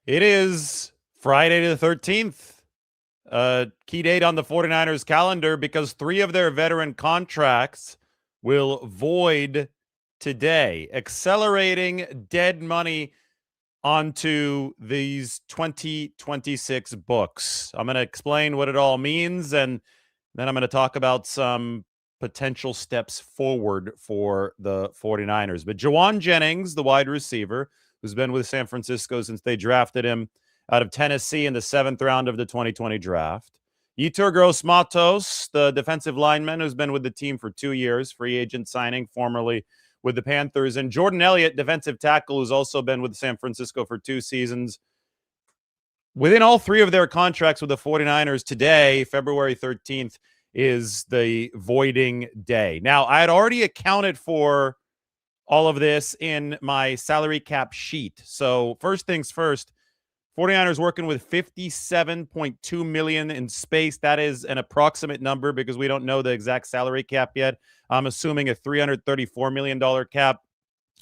It is Friday the 13th, key date on the 49ers calendar because 3 of their veteran contracts will void today, accelerating dead money onto these 2026 books. I'm going to explain what it all means, and then I'm going to talk about some potential steps forward for the 49ers. But Jauan Jennings, the wide receiver, who's been with San Francisco since they drafted him out of Tennessee in the 7th round of the 2020 draft. Yetur Gross-Matos, the defensive lineman who's been with the team for 2 years, free agent signing, formerly with the Panthers. And Jordan Elliott, defensive tackle, who's also been with San Francisco for 2 seasons. Within all 3 of their contracts with the 49ers today, February 13th, is the voiding day. Now, I had already accounted for all of this in my salary cap sheet. So first things first, 49ers working with $57.2 million in space. That is an approximate number because we don't know the exact salary cap yet. I'm assuming a $334 million cap.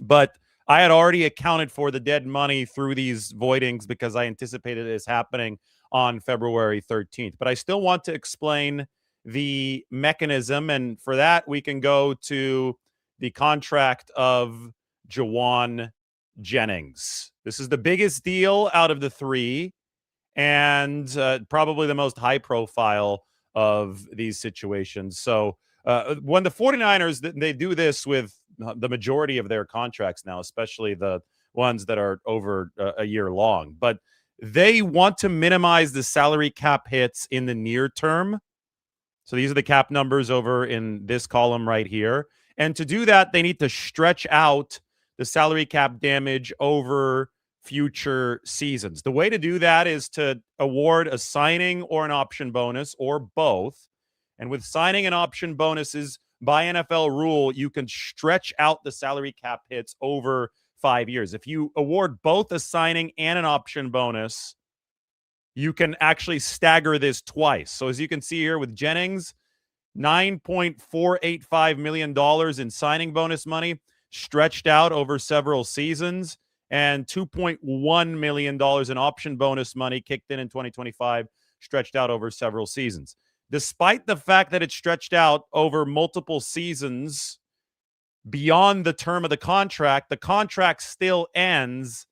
But I had already accounted for the dead money through these voidings because I anticipated this happening on February 13th. But I still want to explain the mechanism. And for that, we can go to the contract of Jauan Jennings. This is the biggest deal out of the 3 and probably the most high profile of these situations. So when the 49ers, they do this with the majority of their contracts now, especially the ones that are over a year long. But they want to minimize the salary cap hits in the near term. So these are the cap numbers over in this column right here. And to do that, they need to stretch out the salary cap damage over future seasons. The way to do that is to award a signing or an option bonus or both. And with signing and option bonuses, by NFL rule, you can stretch out the salary cap hits over 5 years. If you award both a signing and an option bonus, you can actually stagger this twice. So as you can see here with Jennings, $9.485 million in signing bonus money stretched out over several seasons, and $2.1 million in option bonus money kicked in 2025, stretched out over several seasons. Despite the fact that it's stretched out over multiple seasons beyond the term of the contract still ends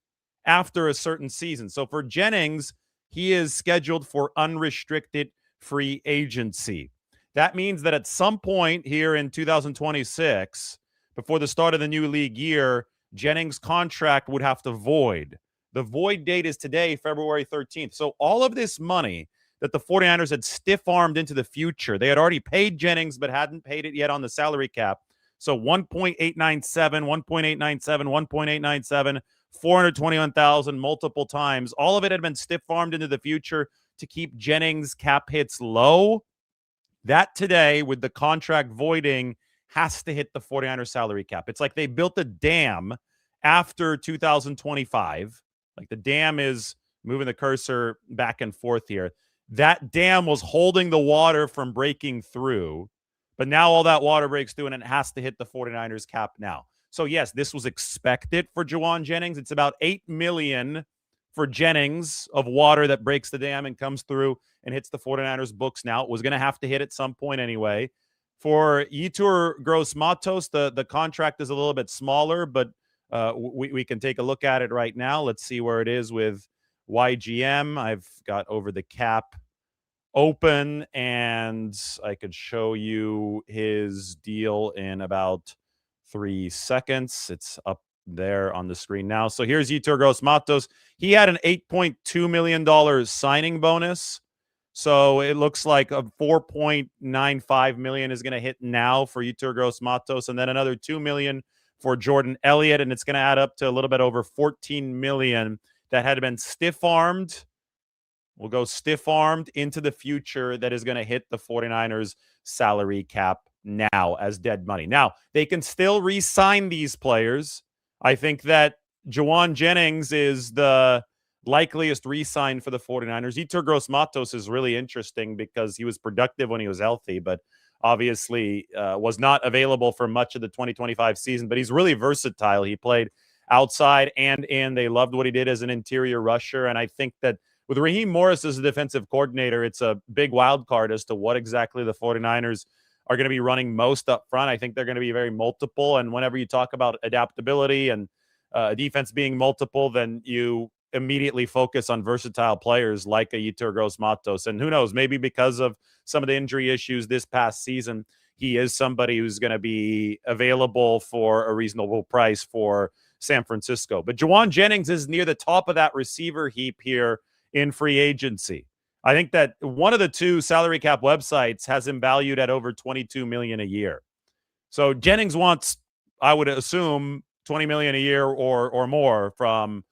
after a certain season. So for Jennings, he is scheduled for unrestricted free agency. That means that at some point here in 2026, before the start of the new league year, Jennings' contract would have to void. The void date is today, February 13th. So all of this money that the 49ers had stiff-armed into the future, they had already paid Jennings but hadn't paid it yet on the salary cap. So 1.897, 1.897, 1.897, 421,000 multiple times. All of it had been stiff-armed into the future to keep Jennings' cap hits low. That today, with the contract voiding, has to hit the 49ers salary cap. It's like they built a dam after 2025. Like the dam is moving the cursor back and forth here. That dam was holding the water from breaking through, but now all that water breaks through and it has to hit the 49ers cap now. So yes, this was expected for Jauan Jennings. It's about $8 million for Jennings of water that breaks the dam and comes through and hits the 49ers books now. It was going to have to hit at some point anyway. For Yetur Gross-Matos, the contract is a little bit smaller, but we can take a look at it right now. Let's see where it is with YGM. I've got over the cap open, and I could show you his deal in about 3 seconds. It's up there on the screen now. So here's Yetur Gross-Matos. He had an $8.2 million signing bonus. So it looks like a $4.95 million is going to hit now for Yetur Gross-Matos, and then another $2 million for Jordan Elliott, and it's going to add up to a little bit over $14 million that had been stiff-armed. We'll go stiff-armed into the future that is going to hit the 49ers salary cap now as dead money. Now, they can still re-sign these players. I think that Jauan Jennings is the likeliest re-sign for the 49ers. Yetur Gross-Matos is really interesting because he was productive when he was healthy, but obviously was not available for much of the 2025 season. But he's really versatile. He played outside and in. They loved what he did as an interior rusher. And I think that with Raheem Morris as a defensive coordinator, it's a big wild card as to what exactly the 49ers are going to be running most up front. I think they're going to be very multiple. And whenever you talk about adaptability and defense being multiple, then you immediately focus on versatile players like a Yetur Gross-Matos. And who knows, maybe because of some of the injury issues this past season, he is somebody who's going to be available for a reasonable price for San Francisco. But Jauan Jennings is near the top of that receiver heap here in free agency. I think that one of the two salary cap websites has him valued at over $22 million a year. So Jennings wants, I would assume, $20 million a year or more from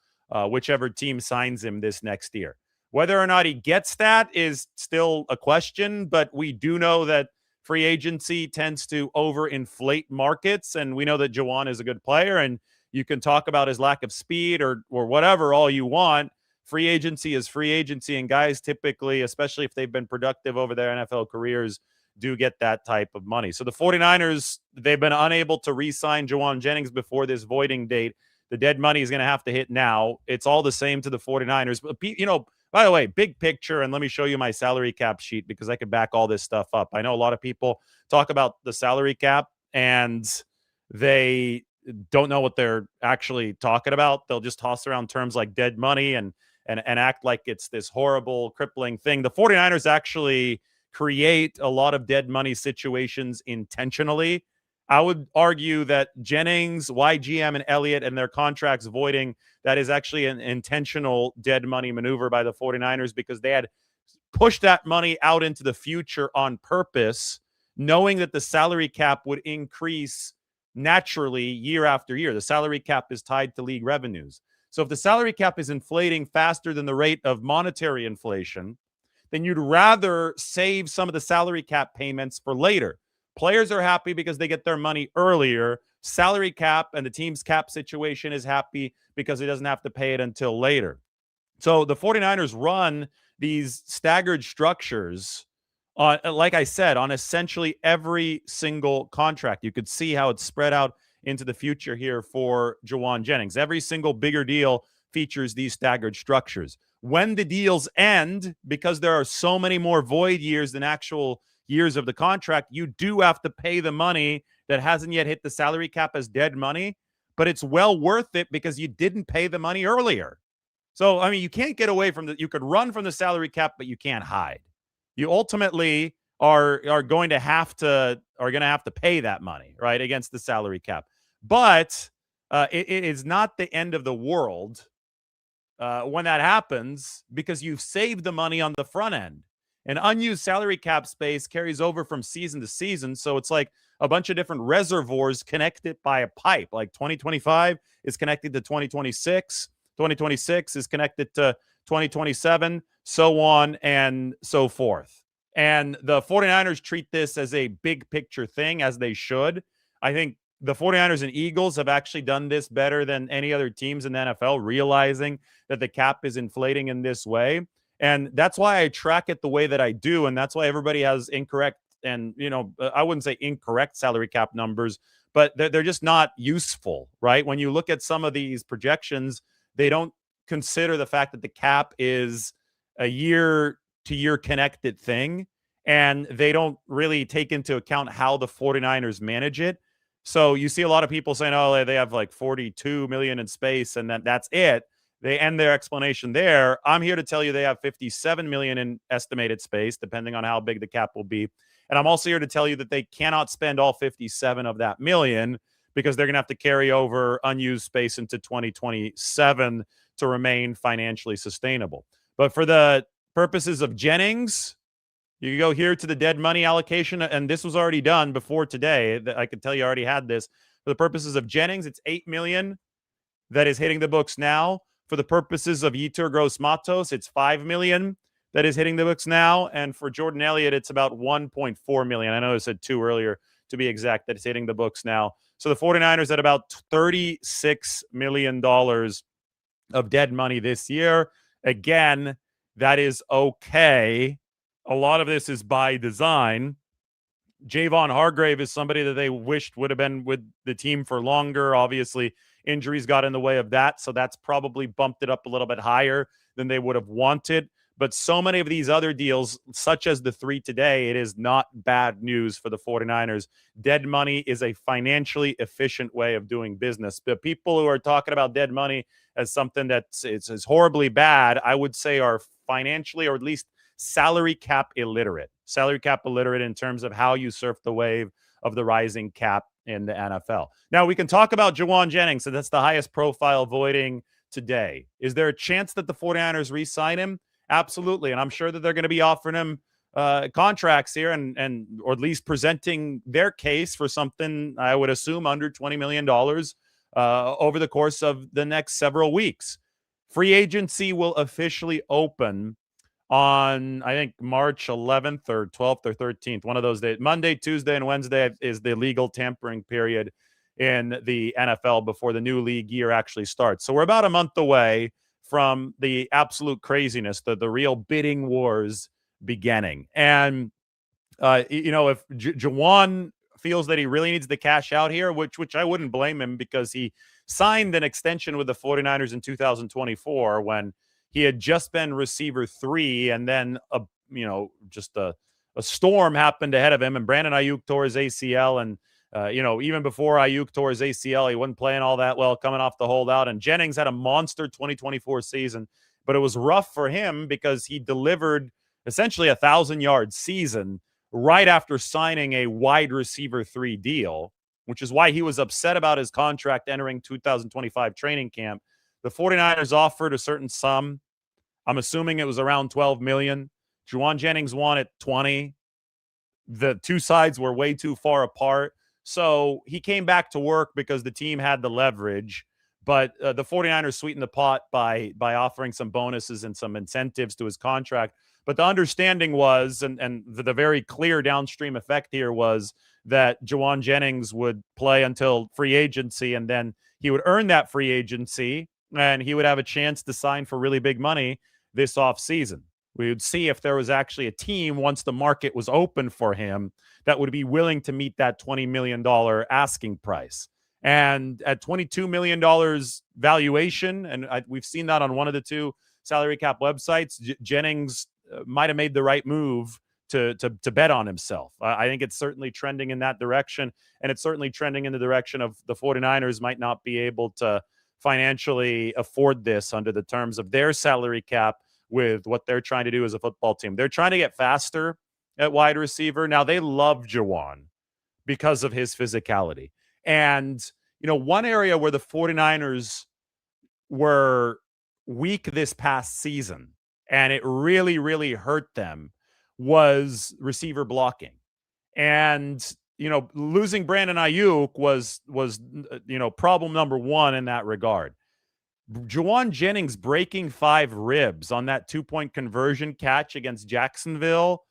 whichever team signs him this next year. Whether or not he gets that is still a question, but we do know that free agency tends to overinflate markets, and we know that Jauan is a good player, and you can talk about his lack of speed or whatever all you want. Free agency is free agency, and guys typically, especially if they've been productive over their NFL careers, do get that type of money. So the 49ers, they've been unable to re-sign Jauan Jennings before this voiding date. The dead money is going to have to hit now. It's all the same to the 49ers. But, you know, by the way, big picture, and let me show you my salary cap sheet because I could back all this stuff up. I know a lot of people talk about the salary cap, and they don't know what they're actually talking about. They'll just toss around terms like dead money and act like it's this horrible, crippling thing. The 49ers actually create a lot of dead money situations intentionally. I would argue that Jennings, YGM, and Elliott and their contracts voiding, that is actually an intentional dead money maneuver by the 49ers because they had pushed that money out into the future on purpose, knowing that the salary cap would increase naturally year after year. The salary cap is tied to league revenues. So if the salary cap is inflating faster than the rate of monetary inflation, then you'd rather save some of the salary cap payments for later. Players are happy because they get their money earlier. Salary cap and the team's cap situation is happy because it doesn't have to pay it until later. So the 49ers run these staggered structures on, like I said, on essentially every single contract. You could see how it's spread out into the future here for Jauan Jennings. Every single bigger deal features these staggered structures. When the deals end, because there are so many more void years than actual years of the contract, you do have to pay the money that hasn't yet hit the salary cap as dead money, but it's well worth it because you didn't pay the money earlier. So, I mean, you can't get away from you could run from the salary cap, but you can't hide. You ultimately are going to have to pay that money, right, against the salary cap. But it is not the end of the world when that happens because you've saved the money on the front end. And unused salary cap space carries over from season to season. So it's like a bunch of different reservoirs connected by a pipe. Like 2025 is connected to 2026. 2026 is connected to 2027, so on and so forth. And the 49ers treat this as a big picture thing, as they should. I think the 49ers and Eagles have actually done this better than any other teams in the NFL, realizing that the cap is inflating in this way. And that's why I track it the way that I do. And that's why everybody has incorrect and, I wouldn't say incorrect salary cap numbers, but they're just not useful, right? When you look at some of these projections, they don't consider the fact that the cap is a year-to-year connected thing. And they don't really take into account how the 49ers manage it. So you see a lot of people saying, oh, they have like 42 million in space and that's it. They end their explanation there. I'm here to tell you they have 57 million in estimated space, depending on how big the cap will be. And I'm also here to tell you that they cannot spend all 57 of that million because they're going to have to carry over unused space into 2027 to remain financially sustainable. But for the purposes of Jennings, you go here to the dead money allocation, and this was already done before today. I could tell you already had this. For the purposes of Jennings, it's $8 million that is hitting the books now. For the purposes of Yetur Gross-Matos, it's $5 million that is hitting the books now. And for Jordan Elliott, it's about $1.4 million. I know I said 2 earlier, to be exact, that it's hitting the books now. So the 49ers at about $36 million of dead money this year. Again, that is okay. A lot of this is by design. Javon Hargrave is somebody that they wished would have been with the team for longer. Obviously, Injuries got in the way of that, so that's probably bumped it up a little bit higher than they would have wanted. But so many of these other deals, such as the 3 today, it is not bad news for the 49ers. Dead money is a financially efficient way of doing business. But people who are talking about dead money as something that's is horribly bad, I would say are financially, or at least salary cap illiterate. Salary cap illiterate in terms of how you surf the wave of the rising cap in the NFL. Now, we can talk about Jauan Jennings, so that's the highest profile voiding today. Is there a chance that the 49ers re-sign him? Absolutely. And I'm sure that they're going to be offering him contracts here and or at least presenting their case for something, I would assume, under $20 million over the course of the next several weeks. Free agency will officially open on, I think, March 11th or 12th or 13th, one of those days. Monday, Tuesday, and Wednesday is the legal tampering period in the NFL before the new league year actually starts. So we're about a month away from the absolute craziness, the real bidding wars beginning. And, if Jauan feels that he really needs to cash out here, which I wouldn't blame him, because he signed an extension with the 49ers in 2024 when he had just been receiver 3, and then just a storm happened ahead of him, and Brandon Ayuk tore his ACL, and even before Ayuk tore his ACL, he wasn't playing all that well coming off the holdout, and Jennings had a monster 2024 season, but it was rough for him because he delivered essentially a 1,000-yard season right after signing a wide receiver 3 deal, which is why he was upset about his contract entering 2025 training camp. The 49ers offered a certain sum. I'm assuming it was around $12 million. Jauan Jennings wanted $20. The two sides were way too far apart. So he came back to work because the team had the leverage. But the 49ers sweetened the pot by offering some bonuses and some incentives to his contract. But the understanding was, and the very clear downstream effect here was that Jauan Jennings would play until free agency, and then he would earn that free agency, and he would have a chance to sign for really big money this offseason. We would see if there was actually a team, once the market was open for him, that would be willing to meet that $20 million asking price. And at $22 million valuation, and we've seen that on one of the two salary cap websites, Jennings might have made the right move to bet on himself. I think it's certainly trending in that direction, and it's certainly trending in the direction of the 49ers might not be able to financially afford this under the terms of their salary cap with what they're trying to do as a football team. They're trying to get faster at wide receiver. Now, they love Jauan because of his physicality. And, one area where the 49ers were weak this past season, and it really, really hurt them, was receiver blocking. And, losing Brandon Ayuk was problem number one in that regard. Jauan Jennings breaking 5 ribs on that 2-point conversion catch against Jacksonville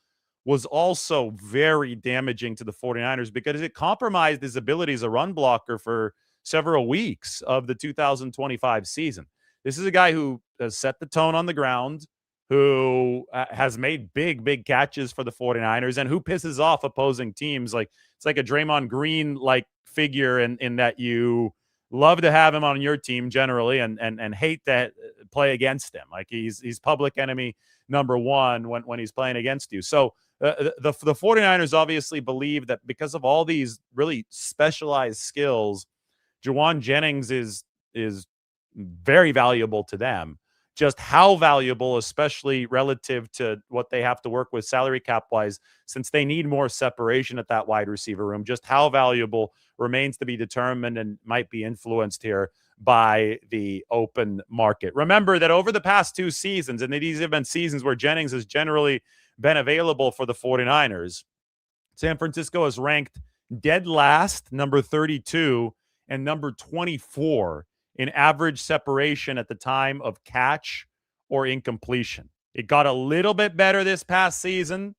was also very damaging to the 49ers because it compromised his ability as a run blocker for several weeks of the 2025 season. This is a guy who has set the tone on the ground, who has made big catches for the 49ers, and who pisses off opposing teams. It's like a Draymond Green-like figure in that you love to have him on your team generally and hate to play against him. Like he's public enemy number one when he's playing against you. So the 49ers obviously believe that because of all these really specialized skills, Jauan Jennings is very valuable to them. Just how valuable, especially relative to what they have to work with salary cap wise, since they need more separation at that wide receiver room, just how valuable remains to be determined and might be influenced here by the open market. Remember that over the past 2 seasons, and these have been seasons where Jennings has generally been available for the 49ers, San Francisco has ranked dead last, number 32, and number 24 in average separation at the time of catch or incompletion. It got a little bit better this past season,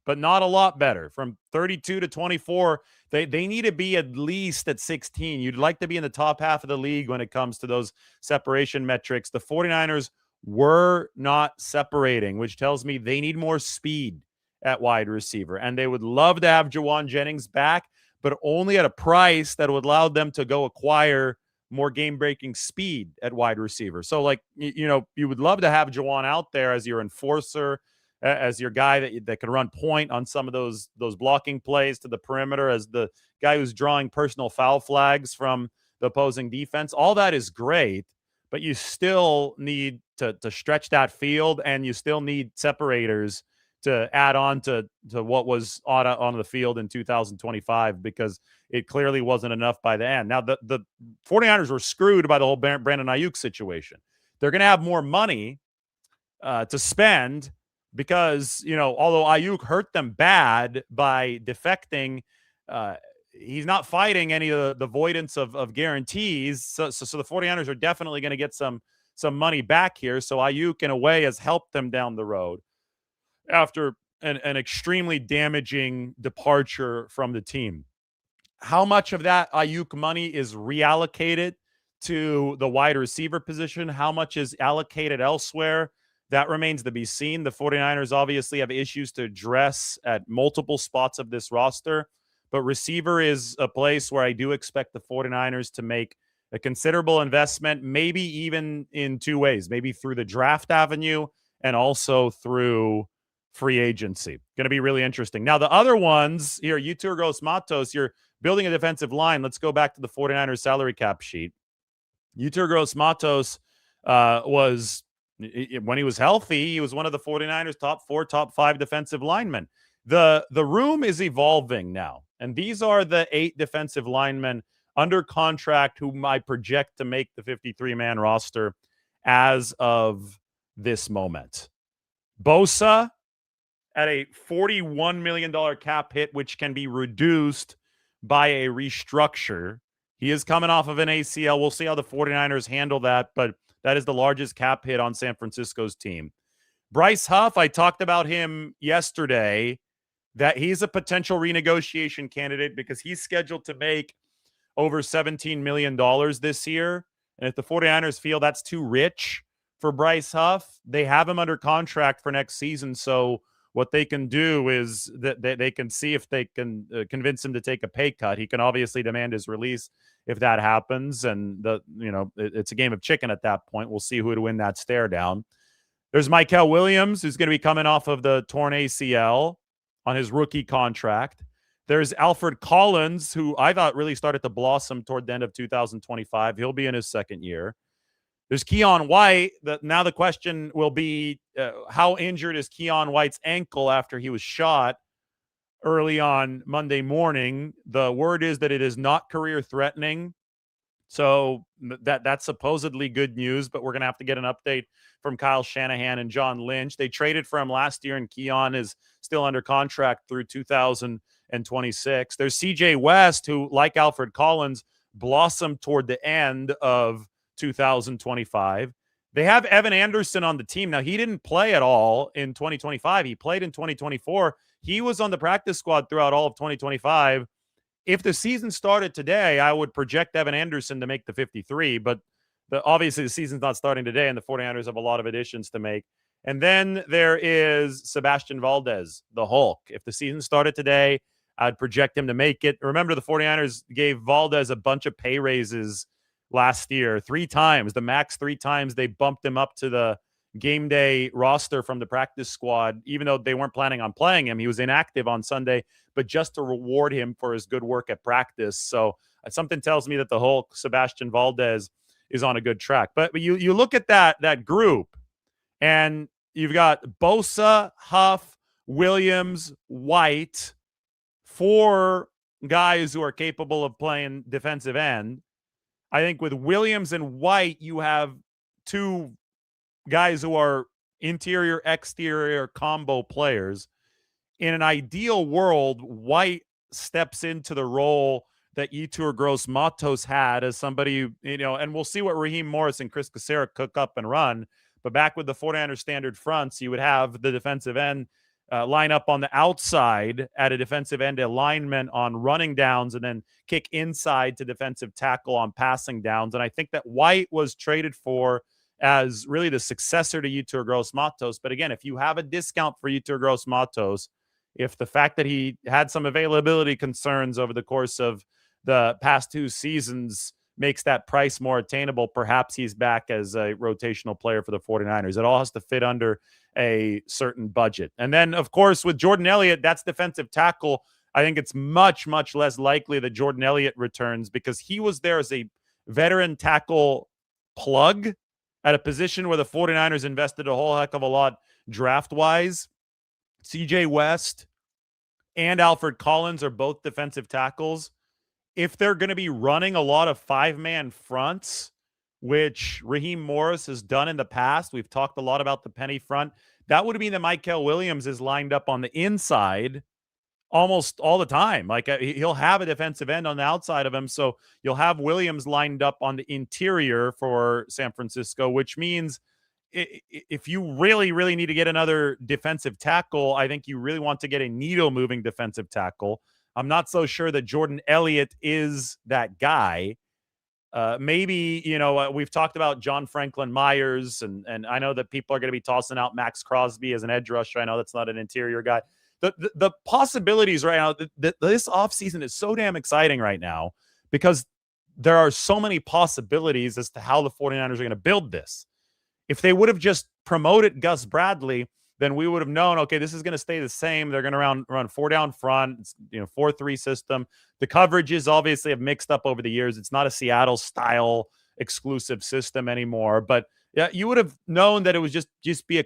but not a lot better. From 32 to 24, they need to be at least at 16. You'd like to be in the top half of the league when it comes to those separation metrics. The 49ers were not separating, which tells me they need more speed at wide receiver. And they would love to have Jauan Jennings back, but only at a price that would allow them to go acquire more game-breaking speed at wide receiver. So, like, you would love to have Jauan out there as your enforcer, as your guy that can run point on some of those blocking plays to the perimeter, as the guy who's drawing personal foul flags from the opposing defense. All that is great, but you still need to stretch that field, and you still need separators to add on to what was on the field in 2025, because it clearly wasn't enough by the end. Now, the 49ers were screwed by the whole Brandon Ayuk situation. They're going to have more money to spend because, although Ayuk hurt them bad by defecting, he's not fighting any of the voidance of guarantees. So the 49ers are definitely going to get some money back here. So Ayuk, in a way, has helped them down the road after an extremely damaging departure from the team. How much of that Ayuk money is reallocated to the wide receiver position? How much is allocated elsewhere? That remains to be seen. The 49ers obviously have issues to address at multiple spots of this roster, but receiver is a place where I do expect the 49ers to make a considerable investment, maybe even in two ways, maybe through the draft avenue and also through free agency. Going to be really interesting. Now, the other ones here, Yetur Gross-Matos, you're building a defensive line. Let's go back to the 49ers salary cap sheet. Yetur Gross-Matos was, when he was healthy, he was one of the 49ers top 4, top 5 defensive linemen. The room is evolving now, and these are the 8 defensive linemen under contract whom I project to make the 53-man roster as of this moment. Bosa at a $41 million cap hit, which can be reduced by a restructure. He is coming off of an ACL. We'll see how the 49ers handle that, but that is the largest cap hit on San Francisco's team. Bryce Huff, I talked about him yesterday, that he's a potential renegotiation candidate because he's scheduled to make over $17 million this year. And if the 49ers feel that's too rich for Bryce Huff, they have him under contract for next season. So what they can do is that they can see if they can convince him to take a pay cut. He can obviously demand his release if that happens. And it's a game of chicken at that point. We'll see who would win that stare down. There's Mykel Williams, who's going to be coming off of the torn ACL on his rookie contract. There's Alfred Collins, who I thought really started to blossom toward the end of 2025. He'll be in his second year. There's Keon White. Now the question will be, how injured is Keon White's ankle after he was shot early on Monday morning? The word is that it is not career-threatening. So that's supposedly good news, but we're going to have to get an update from Kyle Shanahan and John Lynch. They traded for him last year, and Keon is still under contract through 2026. There's CJ West, who, like Alfred Collins, blossomed toward the end of 2025. They have Evan Anderson on the team. Now, he didn't play at all in 2025. He played in 2024. He was on the practice squad throughout all of 2025. If the season started today, I would project Evan Anderson to make the 53, but obviously the season's not starting today, and the 49ers have a lot of additions to make. And then there is Sebastian Valdez, the Hulk. If the season started today, I'd project him to make it. Remember, the 49ers gave Valdez a bunch of pay raises last year, 3 times, the max 3 times. They bumped him up to the game day roster from the practice squad, even though they weren't planning on playing him. He was inactive on Sunday, but just to reward him for his good work at practice. So something tells me that the Hulk, Sebastian Valdez, is on a good track. But you look at that group, and you've got Bosa, Huff, Williams, White, 4 guys who are capable of playing defensive end. I think with Williams and White, you have 2 guys who are interior, exterior combo players. In an ideal world, White steps into the role that Yetur Gross-Matos had as somebody, and we'll see what Raheem Morris and Chris Kaserik cook up and run. But back with the 49ers standard fronts, you would have the defensive end line up on the outside at a defensive end alignment on running downs, and then kick inside to defensive tackle on passing downs. And I think that White was traded for as really the successor to Yetur Gross-Matos. But again, if you have a discount for Yetur Gross-Matos, if the fact that he had some availability concerns over the course of the past 2 seasons makes that price more attainable, perhaps he's back as a rotational player for the 49ers. It all has to fit under a certain budget. And then, of course, with Jordan Elliott, that's defensive tackle. I think it's much, much less likely that Jordan Elliott returns because he was there as a veteran tackle plug at a position where the 49ers invested a whole heck of a lot draft-wise. CJ West and Alfred Collins are both defensive tackles. If they're going to be running a lot of five-man fronts, which Raheem Morris has done in the past, we've talked a lot about the penny front, that would mean that Michael Williams is lined up on the inside almost all the time. Like he'll have a defensive end on the outside of him. So you'll have Williams lined up on the interior for San Francisco, which means if you really, really need to get another defensive tackle, I think you really want to get a needle-moving defensive tackle. I'm not so sure that Jordan Elliott is that guy. Maybe, we've talked about John Franklin Myers, and I know that people are going to be tossing out Max Crosby as an edge rusher. I know that's not an interior guy. The possibilities right now, this offseason is so damn exciting right now because there are so many possibilities as to how the 49ers are going to build this. If they would have just promoted Gus Bradley, then we would have known, okay, this is going to stay the same. They're going to run four down front, 4-3 system. The coverages obviously have mixed up over the years. It's not a Seattle style exclusive system anymore. But yeah, you would have known that it was just be a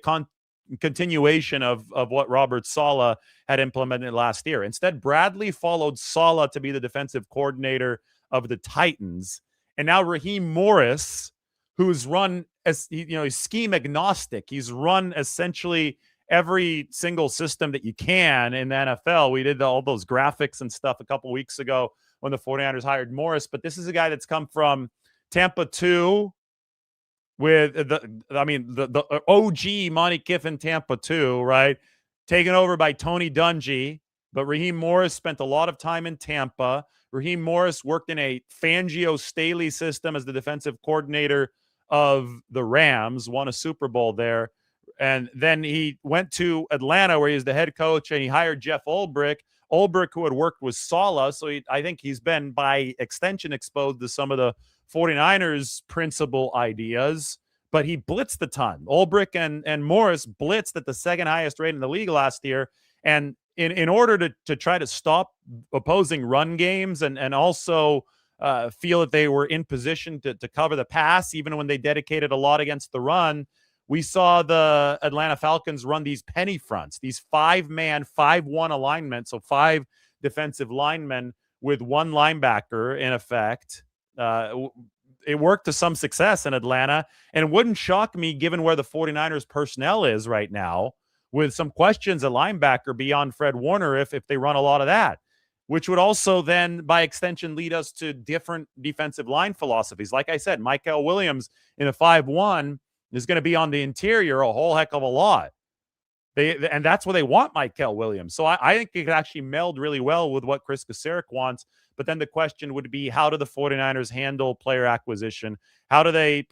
continuation of what Robert Saleh had implemented last year. Instead, Bradley followed Saleh to be the defensive coordinator of the Titans. And now Raheem Morris, who's run as he's scheme agnostic. He's run essentially every single system that you can in the NFL. We did all those graphics and stuff a couple weeks ago when the 49ers hired Morris. But this is a guy that's come from Tampa 2 with the OG Monty Kiffin Tampa 2, right? Taken over by Tony Dungy. But Raheem Morris spent a lot of time in Tampa. Raheem Morris worked in a Fangio Staley system as the defensive coordinator of the Rams, won a Super Bowl there. And then he went to Atlanta where he was the head coach, and he hired Jeff Ulbrich, who had worked with Saleh. So I think he's been, by extension, exposed to some of the 49ers' principal ideas, but he blitzed a ton. Ulbrich and Morris blitzed at the second highest rate in the league last year. And in order to try to stop opposing run games and also feel that they were in position to cover the pass, even when they dedicated a lot against the run, we saw the Atlanta Falcons run these penny fronts, these 5-man, 5-1 alignment, so 5 defensive linemen with 1 linebacker in effect. It worked to some success in Atlanta, and it wouldn't shock me given where the 49ers personnel is right now, with some questions at linebacker beyond Fred Warner if they run a lot of that, which would also then, by extension, lead us to different defensive line philosophies. Like I said, Michael Williams in a 5-1 is going to be on the interior a whole heck of a lot. And that's where they want Michael Williams. So I think it could actually meld really well with what Chris Kasarik wants. But then the question would be, how do the 49ers handle player acquisition? How do they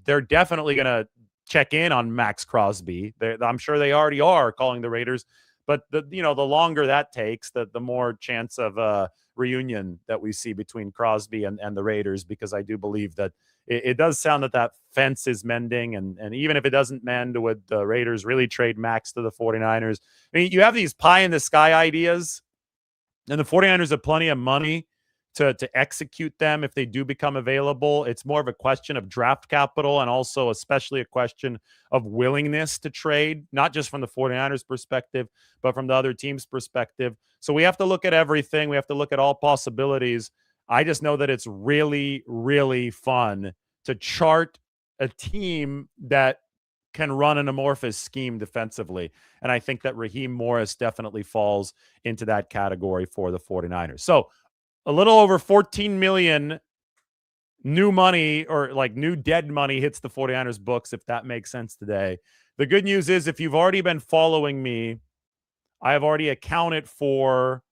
they're definitely going to check in on Max Crosby. I'm sure they already are calling the Raiders. But the longer that takes, the more chance of a reunion that we see between Crosby and the Raiders, because I do believe that it does sound that fence is mending. And even if it doesn't mend, would the Raiders really trade Max to the 49ers? I mean, you have these pie in the sky ideas, and the 49ers have plenty of money to execute them if they do become available. It's more of a question of draft capital, and also especially a question of willingness to trade, not just from the 49ers perspective, but from the other team's perspective. So we have to look at everything. We have to look at all possibilities. I just know that it's really, really fun to chart a team that can run an amorphous scheme defensively. And I think that Raheem Morris definitely falls into that category for the 49ers. So a little over $14 million new money, or like new dead money, hits the 49ers books, if that makes sense today. The good news is, if you've already been following me, I have already accounted for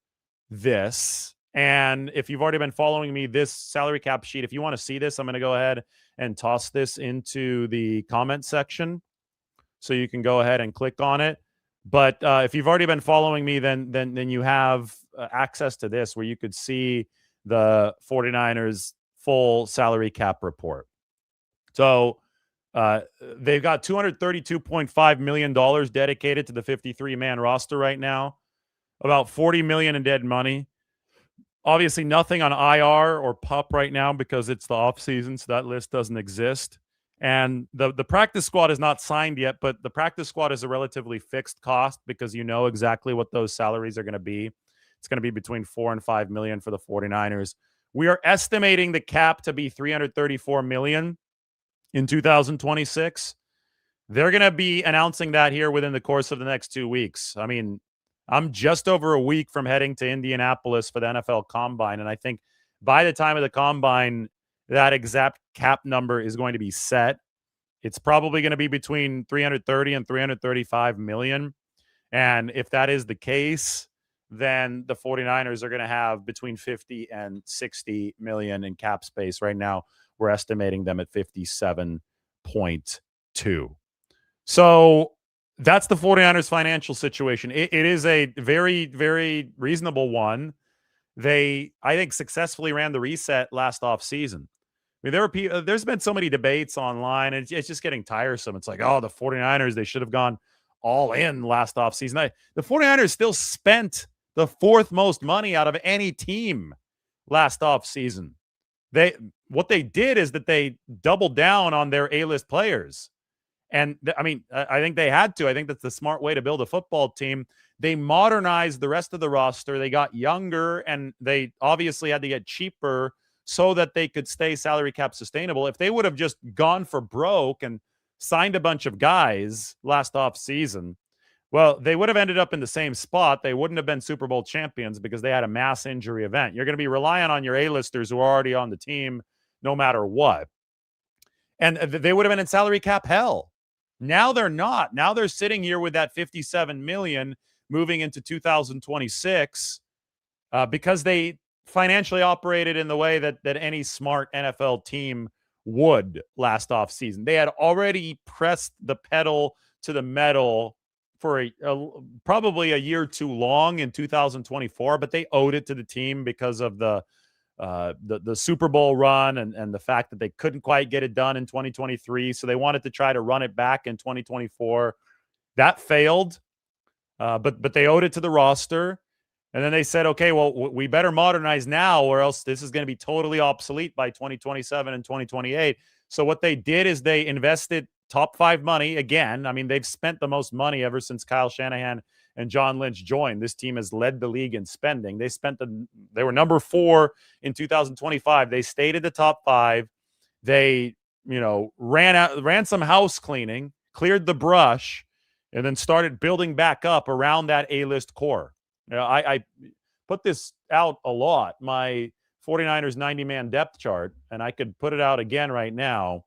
this. And if you've already been following me, this salary cap sheet, if you want to see this, I'm going to go ahead and toss this into the comment section so you can go ahead and click on it. But if you've already been following me, then you have access to this, where you could see the 49ers full salary cap report. So they've got $232.5 million dedicated to the 53-man roster right now, about $40 million in dead money. Obviously, nothing on IR or PUP right now because it's the offseason, so that list doesn't exist. And the practice squad is not signed yet, but the practice squad is a relatively fixed cost because you know exactly what those salaries are going to be. It's going to be between $4 and $5 million for the 49ers. We are estimating the cap to be $334 million in 2026. They're going to be announcing that here within the course of the next 2 weeks. I mean, I'm just over a week from heading to Indianapolis for the NFL Combine, and I think by the time of the Combine, that exact cap number is going to be set. It's probably going to be between 330 and 335 million. And if that is the case, then the 49ers are going to have between 50 and 60 million in cap space. Right now, we're estimating them at 57.2. So that's the 49ers financial situation. It is a very, very reasonable one. They, I think, successfully ran the reset last offseason. I mean, there's been so many debates online, and it's just getting tiresome. It's like, oh, the 49ers, they should have gone all in last offseason. The 49ers still spent the fourth most money out of any team last offseason. What they did is that they doubled down on their A-list players. And I mean, I think they had to. I think that's the smart way to build a football team. They modernized the rest of the roster. They got younger, and they obviously had to get cheaper so that they could stay salary cap sustainable. If they would have just gone for broke and signed a bunch of guys last off season, well, they would have ended up in the same spot. They wouldn't have been Super Bowl champions because they had a mass injury event. You're going to be relying on your A-listers who are already on the team no matter what. And they would have been in salary cap hell. Now they're not. Now they're sitting here with that 57 million moving into 2026 because they financially operated in the way that any smart NFL team would last offseason. They had already pressed the pedal to the metal for probably a year too long in 2024, but they owed it to the team because of the Super Bowl run and the fact that they couldn't quite get it done in 2023. So they wanted to try to run it back in 2024. That failed, but they owed it to the roster. And then they said, okay, well, we better modernize now or else this is going to be totally obsolete by 2027 and 2028. So what they did is they invested top 5 money again. I mean, they've spent the most money ever since Kyle Shanahan and John Lynch joined. This team has led the league in spending. They were number 4 in 2025. They stayed at the top 5. They, ran some house cleaning, cleared the brush, and then started building back up around that A-list core. I put this out a lot, my 49ers 90-man depth chart, and I could put it out again right now.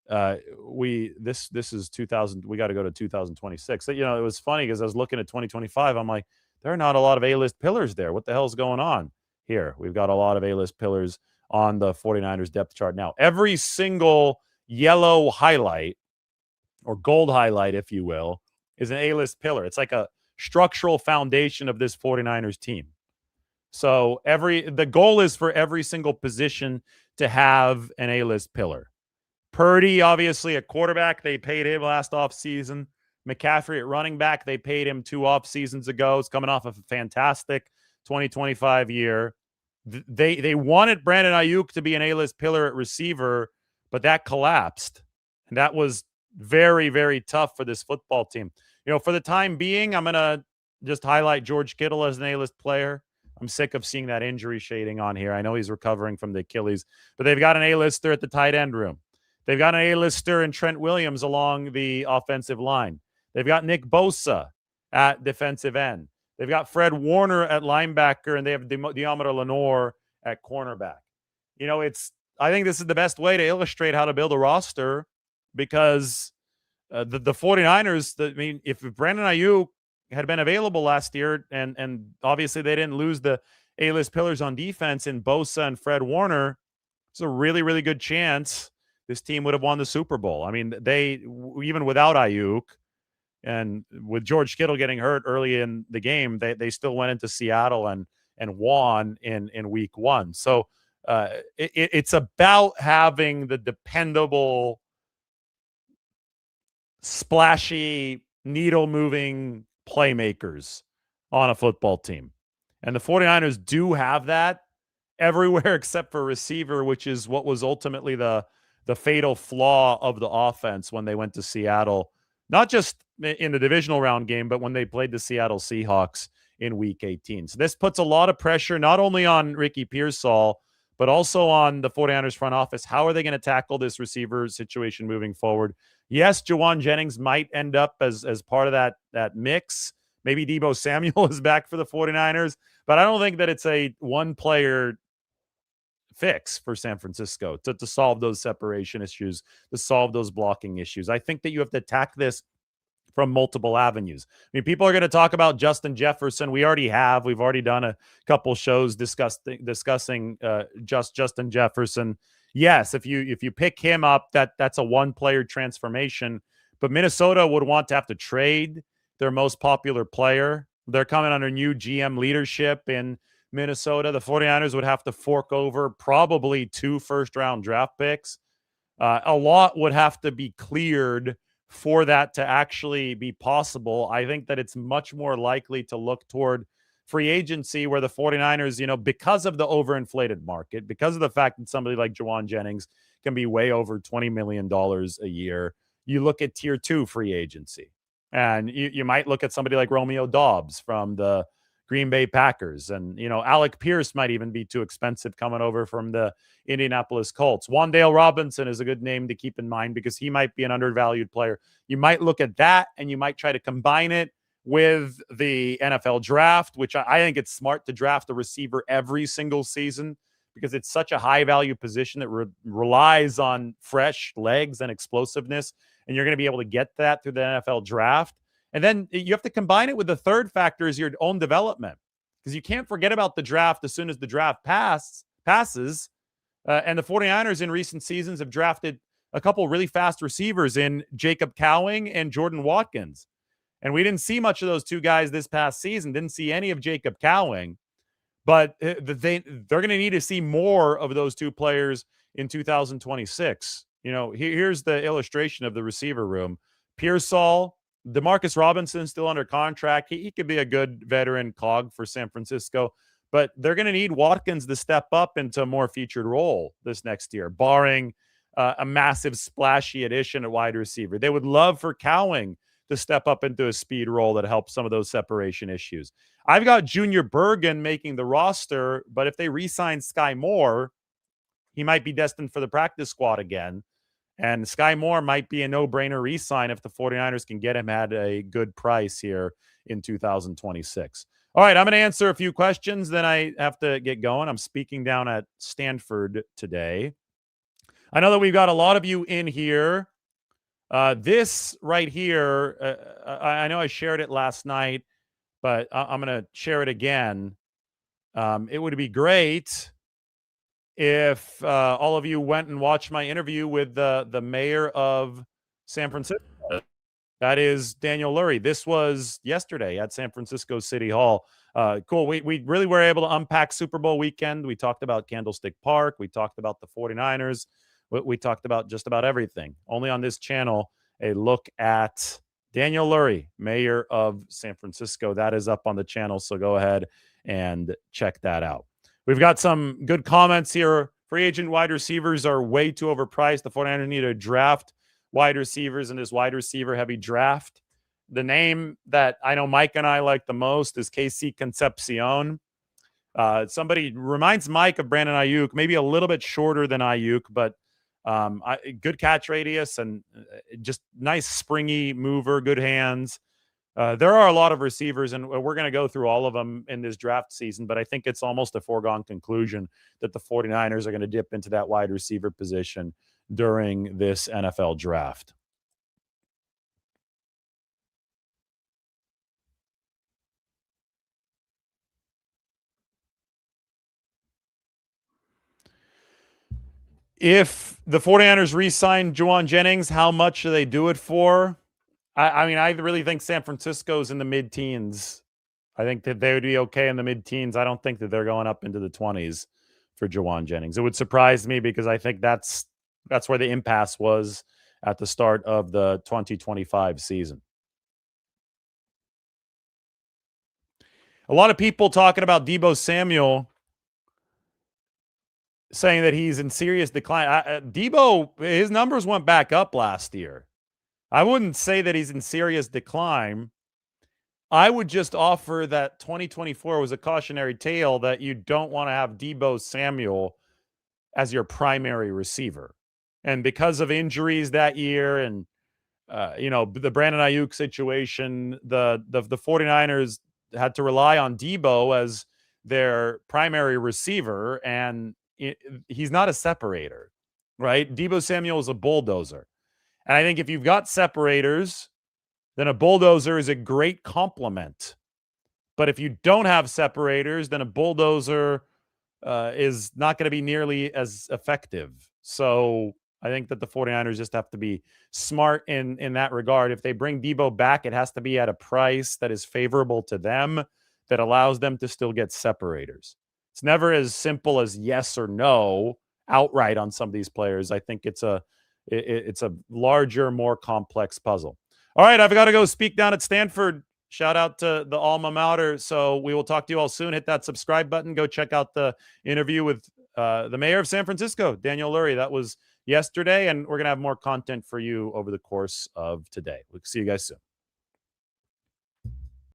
This is 2000. We got to go to 2026. It was funny because I was looking at 2025. I'm like, there are not a lot of A-list pillars there. What the hell's going on here? We've got a lot of A-list pillars on the 49ers depth chart now. Every single yellow highlight or gold highlight, if you will, is an A-list pillar. It's like a structural foundation of this 49ers team. So the goal is for every single position to have an A-list pillar. Purdy, obviously, at quarterback, they paid him last offseason. McCaffrey at running back, they paid him 2 off seasons ago. It's coming off of a fantastic 2025 year. They wanted Brandon Ayuk to be an A-list pillar at receiver, but that collapsed. And that was very, very tough for this football team. For the time being, I'm going to just highlight George Kittle as an A-list player. I'm sick of seeing that injury shading on here. I know he's recovering from the Achilles, but they've got an A-lister at the tight end room. They've got an A-lister in Trent Williams along the offensive line. They've got Nick Bosa at defensive end. They've got Fred Warner at linebacker, and they have Deommodore Lenoir at cornerback. I think this is the best way to illustrate how to build a roster because the 49ers, if Brandon Ayuk had been available last year, and obviously they didn't lose the A-list pillars on defense in Bosa and Fred Warner, it's a really, really good chance this team would have won the Super Bowl. I mean, they, even without Ayuk and with George Kittle getting hurt early in the game, they still went into Seattle and won in week 1. So It's about having the dependable, splashy, needle moving playmakers on a football team. And the 49ers do have that everywhere except for receiver, which is what was ultimately the fatal flaw of the offense when they went to Seattle, not just in the divisional round game, but when they played the Seattle Seahawks in week 18. So this puts a lot of pressure not only on Ricky Pearsall, but also on the 49ers front office. How are they going to tackle this receiver situation moving forward? Yes, Jauan Jennings might end up as part of that mix. Maybe Deebo Samuel is back for the 49ers, but I don't think that it's a one-player fix for San Francisco to solve those separation issues, to solve those blocking issues. I think that you have to attack this from multiple avenues. I mean, people are going to talk about Justin Jefferson. We already have. We've already done a couple shows discussing Justin Jefferson. Yes, if you pick him up, that's a one-player transformation. But Minnesota would want to have to trade their most popular player. They're coming under new GM leadership in Minnesota. The 49ers would have to fork over probably 2 first-round draft picks. A lot would have to be cleared for that to actually be possible. I think that it's much more likely to look toward free agency where the 49ers, because of the overinflated market, because of the fact that somebody like Jauan Jennings can be way over $20 million a year, you look at tier 2 free agency. And you might look at somebody like Romeo Doubs from the Green Bay Packers. And, Alec Pierce might even be too expensive coming over from the Indianapolis Colts. Wan'Dale Robinson is a good name to keep in mind because he might be an undervalued player. You might look at that and you might try to combine it with the NFL draft, which I think it's smart to draft a receiver every single season because it's such a high value position that relies on fresh legs and explosiveness. And you're going to be able to get that through the NFL draft. And then you have to combine it with the third factor is your own development, because you can't forget about the draft as soon as the draft passes. And the 49ers in recent seasons have drafted a couple really fast receivers in Jacob Cowing and Jordan Watkins. And we didn't see much of those two guys this past season. Didn't see any of Jacob Cowing. But they're going to need to see more of those two players in 2026. Here's the illustration of the receiver room. Pearsall, Demarcus Robinson still under contract. He could be a good veteran cog for San Francisco, but they're going to need Watkins to step up into a more featured role this next year, barring a massive splashy addition at wide receiver. They would love for Cowing to step up into a speed role that helps some of those separation issues. I've got Junior Bergen making the roster, but if they re-sign Sky Moore, he might be destined for the practice squad again. And Sky Moore might be a no-brainer re-sign if the 49ers can get him at a good price here in 2026. All right, I'm going to answer a few questions, then I have to get going. I'm speaking down at Stanford today. I know that we've got a lot of you in here. This right here, I know I shared it last night, but I'm going to share it again. It would be great if all of you went and watched my interview with the mayor of San Francisco. That is Daniel Lurie. This was yesterday at San Francisco City Hall. Cool. We really were able to unpack Super Bowl weekend. We talked about Candlestick Park. We talked about the 49ers. We talked about just about everything. Only on this channel, a look at Daniel Lurie, mayor of San Francisco. That is up on the channel, so go ahead and check that out. We've got some good comments here. Free agent wide receivers are way too overpriced. The 49ers need to draft wide receivers in this wide receiver heavy draft. The name that I know Mike and I like the most is KC Concepcion. Somebody reminds Mike of Brandon Ayuk, maybe a little bit shorter than Ayuk, but good catch radius and just nice springy mover, good hands. There are a lot of receivers, and we're going to go through all of them in this draft season, but I think it's almost a foregone conclusion that the 49ers are going to dip into that wide receiver position during this NFL draft. If the 49ers re-sign Jauan Jennings, how much do they do it for? I mean, I really think San Francisco's in the mid-teens. I think that they would be okay in the mid-teens. I don't think that they're going up into the 20s for Jauan Jennings. It would surprise me because I think that's where the impasse was at the start of the 2025 season. A lot of people talking about Deebo Samuel saying that he's in serious decline. Deebo, his numbers went back up last year. I wouldn't say that he's in serious decline. I would just offer that 2024 was a cautionary tale that you don't want to have Deebo Samuel as your primary receiver. And because of injuries that year and, the Brandon Ayuk situation, the 49ers had to rely on Deebo as their primary receiver, and he's not a separator, right? Deebo Samuel is a bulldozer. And I think if you've got separators, then a bulldozer is a great complement. But if you don't have separators, then a bulldozer is not going to be nearly as effective. So I think that the 49ers just have to be smart in that regard. If they bring Deebo back, it has to be at a price that is favorable to them, that allows them to still get separators. It's never as simple as yes or no outright on some of these players. I think it's a larger, more complex puzzle. All right, I've got to go speak down at Stanford. Shout out to the alma mater. So we will talk to you all soon. Hit that subscribe button. Go check out the interview with the mayor of San Francisco, Daniel Lurie. That was yesterday, and we're going to have more content for you over the course of today. We'll see you guys soon.